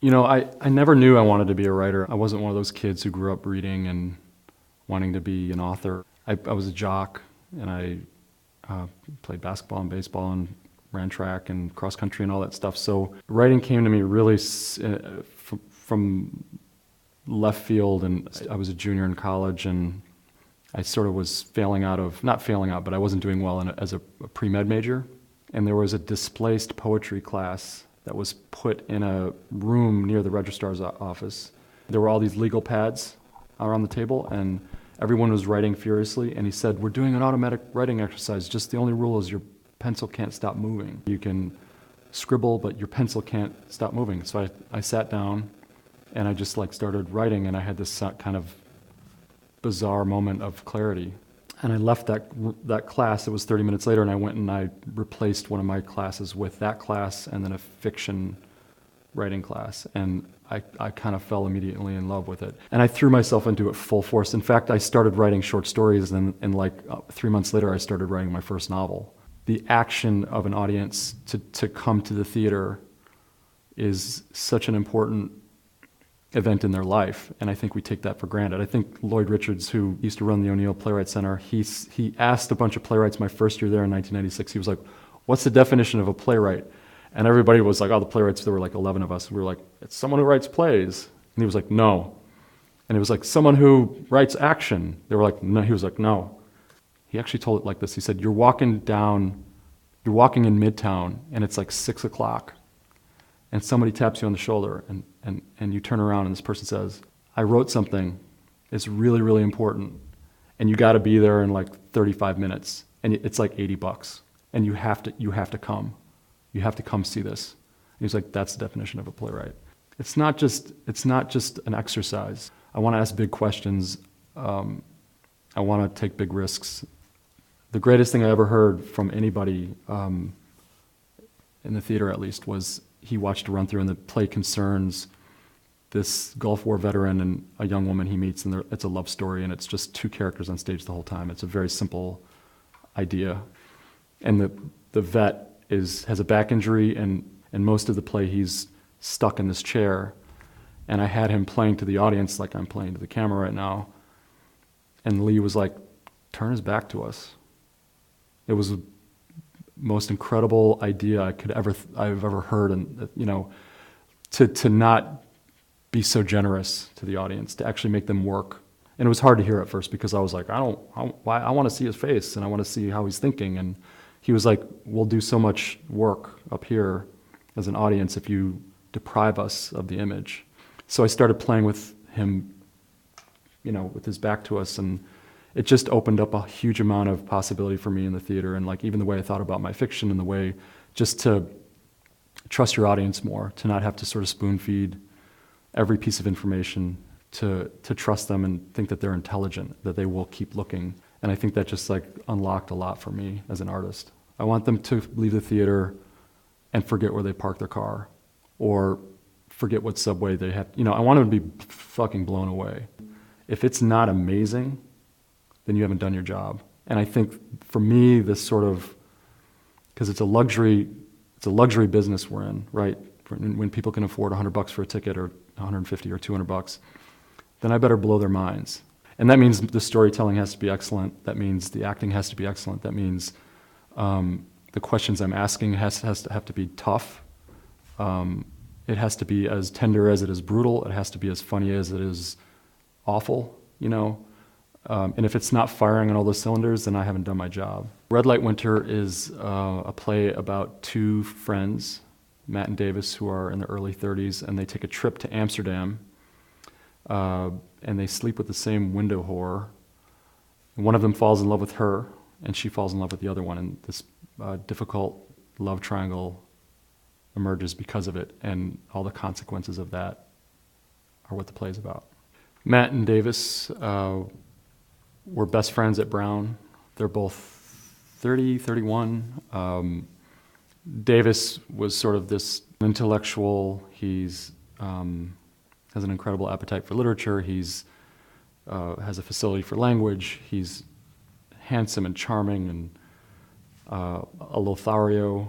I never knew I wanted to be a writer. I wasn't one of those kids who grew up reading and wanting to be an author. I was a jock, and I played basketball and baseball and ran track and cross country and all that stuff. So writing came to me really from left field, and I was a junior in college, and I sort of was not failing out, but I wasn't doing well as a pre-med major. And there was a displaced poetry class that was put in a room near the registrar's office. There were all these legal pads around the table, and everyone was writing furiously. And he said, "We're doing an automatic writing exercise. Just the only rule is your pencil can't stop moving. You can scribble, but your pencil can't stop moving." So I sat down, and I just started writing, and I had this kind of bizarre moment of clarity. And I left that class. It was 30 minutes later, and I went and I replaced one of my classes with that class and then a fiction writing class. And I kind of fell immediately in love with it. And I threw myself into it full force. In fact, I started writing short stories, and 3 months later, I started writing my first novel. The action of an audience to come to the theater is such an important event in their life, and I think we take that for granted. I think Lloyd Richards, who used to run the O'Neill Playwright Center, he asked a bunch of playwrights my first year there in 1996, he was like, "What's the definition of a playwright?" And everybody was like, "Oh, the playwrights," there were 11 of us, we were like, "It's someone who writes plays." And he was like, "No." And it was like, "Someone who writes action." They were like, "No." He was like, "No." He actually told it like this. He said, you're walking in Midtown, and it's 6 o'clock, and somebody taps you on the shoulder, and you turn around, and this person says, "I wrote something. It's really, really important, and you got to be there in 35 minutes, and it's $80, and you have to come. You have to come see this." And he's like, "That's the definition of a playwright." It's not just an exercise. I want to ask big questions. I want to take big risks. The greatest thing I ever heard from anybody, in the theater at least, was he watched a run-through, and the play concerns this Gulf War veteran and a young woman he meets, and it's a love story, and it's just two characters on stage the whole time. It's a very simple idea. And the vet has a back injury, and most of the play he's stuck in this chair. And I had him playing to the audience like I'm playing to the camera right now. And Lee was like, "Turn his back to us." It was the most incredible idea I've ever heard, and to not be so generous to the audience, to actually make them work. And it was hard to hear at first, because I was like, I want to see his face, and I want to see how he's thinking. And he was like, "We'll do so much work up here as an audience if you deprive us of the image." So I started playing with him, with his back to us, and it just opened up a huge amount of possibility for me in the theater, and even the way I thought about my fiction, and the way just to trust your audience more, to not have to sort of spoon feed every piece of information, to trust them and think that they're intelligent, that they will keep looking. And I think that just unlocked a lot for me as an artist. I want them to leave the theater and forget where they park their car, or forget what subway they have. I want them to be fucking blown away. If it's not amazing, then you haven't done your job. And I think for me, this sort of, because it's a luxury business we're in, right? When people can afford $100 for a ticket, or $150 or $200, then I better blow their minds. And that means the storytelling has to be excellent. That means the acting has to be excellent. That means the questions I'm asking has to have to be tough. It has to be as tender as it is brutal. It has to be as funny as it is awful, And if it's not firing on all those cylinders, then I haven't done my job. Red Light Winter is a play about two friends, Matt and Davis, who are in their early 30s, and they take a trip to Amsterdam, and they sleep with the same window whore. And one of them falls in love with her, and she falls in love with the other one, and this difficult love triangle emerges because of it, and all the consequences of that are what the play is about. Matt and Davis were best friends at Brown. They're both 30, 31. Davis was sort of this intellectual. He's has an incredible appetite for literature. He's has a facility for language. He's handsome and charming, and a Lothario.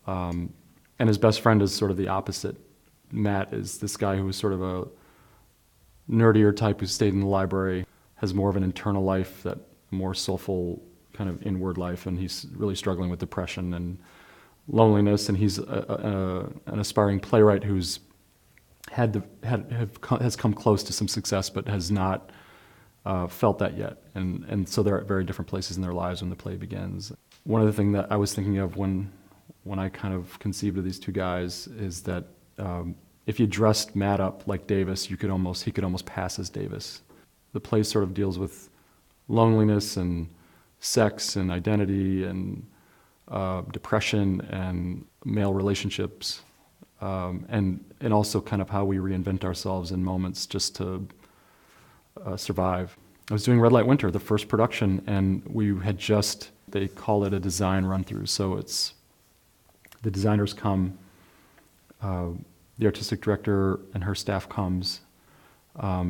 And his best friend is sort of the opposite Matt is this guy who was sort of a nerdier type who stayed in the library, has more of an internal life, that more soulful kind of inward life, and he's really struggling with depression and loneliness, and he's an aspiring playwright who's has come close to some success but has not felt that yet, and so they're at very different places in their lives when the play begins. One of the things that I was thinking of when I kind of conceived of these two guys is that if you dressed Matt up like Davis, he could almost pass as Davis. The play sort of deals with loneliness and sex and identity and depression and male relationships, and also kind of how we reinvent ourselves in moments just to survive. I was doing Red Light Winter, the first production, and we had they call it a design run-through. So it's the designers come, the artistic director and her staff comes.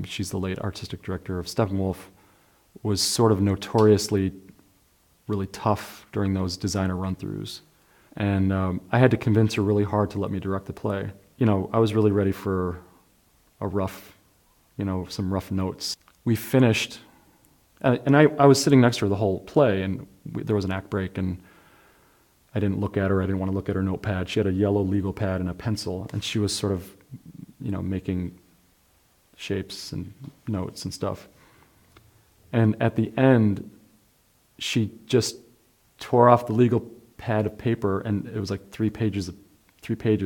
She's the late artistic director of Steppenwolf, was sort of notoriously really tough during those designer run-throughs. And I had to convince her really hard to let me direct the play. I was really ready for some rough notes. We finished, and I was sitting next to her the whole play, and there was an act break, and I didn't look at her. I didn't want to look at her notepad. She had a yellow legal pad and a pencil, and she was sort of, making shapes and notes and stuff. And at the end, she just tore off the legal pad of paper, and it was like 3 pages,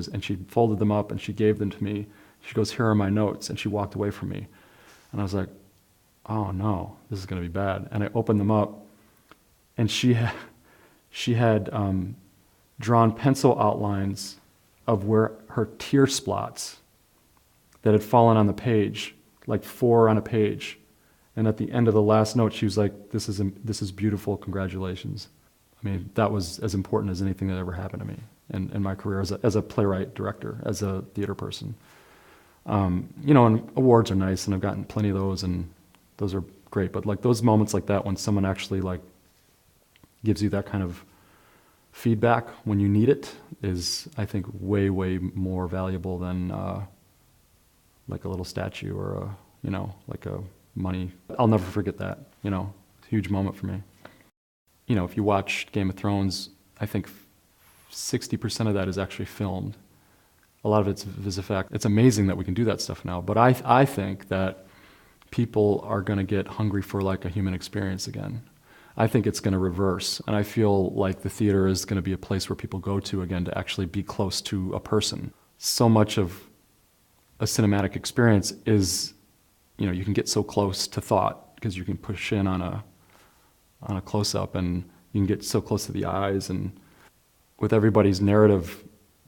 and she folded them up and she gave them to me. She goes, "Here are my notes," and she walked away from me. And I was like, oh no, this is going to be bad. And I opened them up, and she had drawn pencil outlines of where her tear spots that had fallen on the page, like 4 on a page. And at the end of the last note, she was like, this is beautiful, congratulations. I mean, that was as important as anything that ever happened to me in my career as a playwright director, as a theater person. And awards are nice, and I've gotten plenty of those, and those are great. But like those moments like that, when someone actually like gives you that kind of feedback when you need it, is, I think, way, way more valuable than like a little statue or like a money. I'll never forget that. It's a huge moment for me. If you watch Game of Thrones, I think 60% of that is actually filmed. A lot of it's VisiFact. It's amazing that we can do that stuff now, but I think that people are going to get hungry for like a human experience again. I think it's going to reverse, and I feel like the theater is going to be a place where people go to again to actually be close to a person. So much of a cinematic experience is, you can get so close to thought because you can push in on a close-up, and you can get so close to the eyes, and with everybody's narrative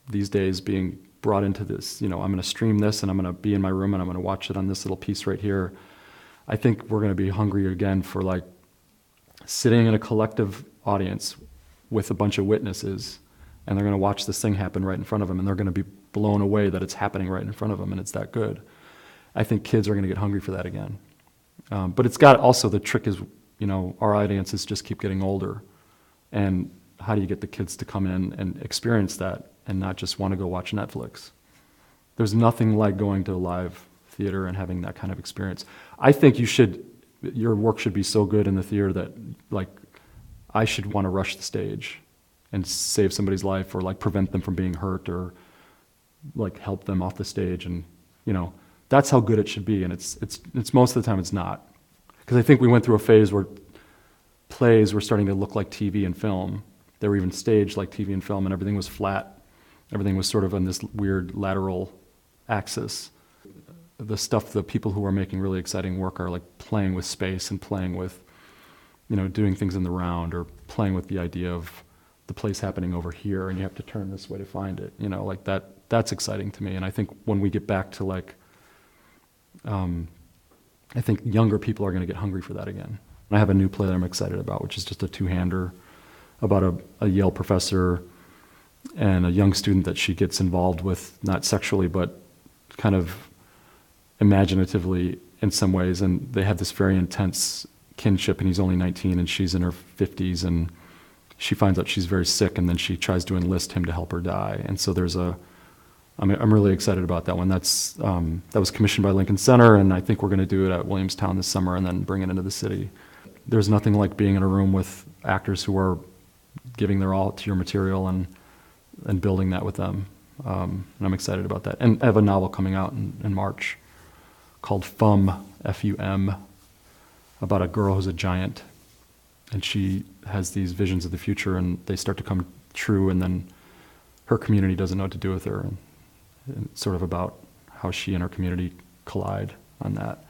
these days being brought into this, I'm going to stream this, and I'm going to be in my room, and I'm going to watch it on this little piece right here. I think we're going to be hungry again for like sitting in a collective audience with a bunch of witnesses, and they're going to watch this thing happen right in front of them, and they're going to be blown away that it's happening right in front of them, and it's that good. I think kids are going to get hungry for that again. But it's got also, the trick is, our audiences just keep getting older, and how do you get the kids to come in and experience that and not just want to go watch Netflix? There's nothing like going to a live theater and having that kind of experience. I think your work should be so good in the theater that like I should want to rush the stage and save somebody's life, or like prevent them from being hurt, or like help them off the stage, and that's how good it should be. And it's most of the time it's not, because I think we went through a phase where plays were starting to look like TV and film. They were even staged like TV and film, and everything was flat. Everything was sort of on this weird lateral axis. The people who are making really exciting work are like playing with space and playing with, doing things in the round, or playing with the idea of the place happening over here and you have to turn this way to find it. Like that's exciting to me. And I think when we get back to like, I think younger people are going to get hungry for that again. I have a new play that I'm excited about, which is just a two-hander about a Yale professor and a young student that she gets involved with, not sexually, but kind of imaginatively in some ways. And they have this very intense kinship, and he's only 19 and she's in her 50s, and she finds out she's very sick, and then she tries to enlist him to help her die. And so there's a I'm really excited about that one. That was commissioned by Lincoln Center, and I think we're going to do it at Williamstown this summer and then bring it into the city. There's nothing like being in a room with actors who are giving their all to your material and building that with them. And I'm excited about that. And I have a novel coming out in March called FUM, F-U-M, about a girl who's a giant, and she has these visions of the future, and they start to come true, and then her community doesn't know what to do with her, and it's sort of about how she and her community collide on that.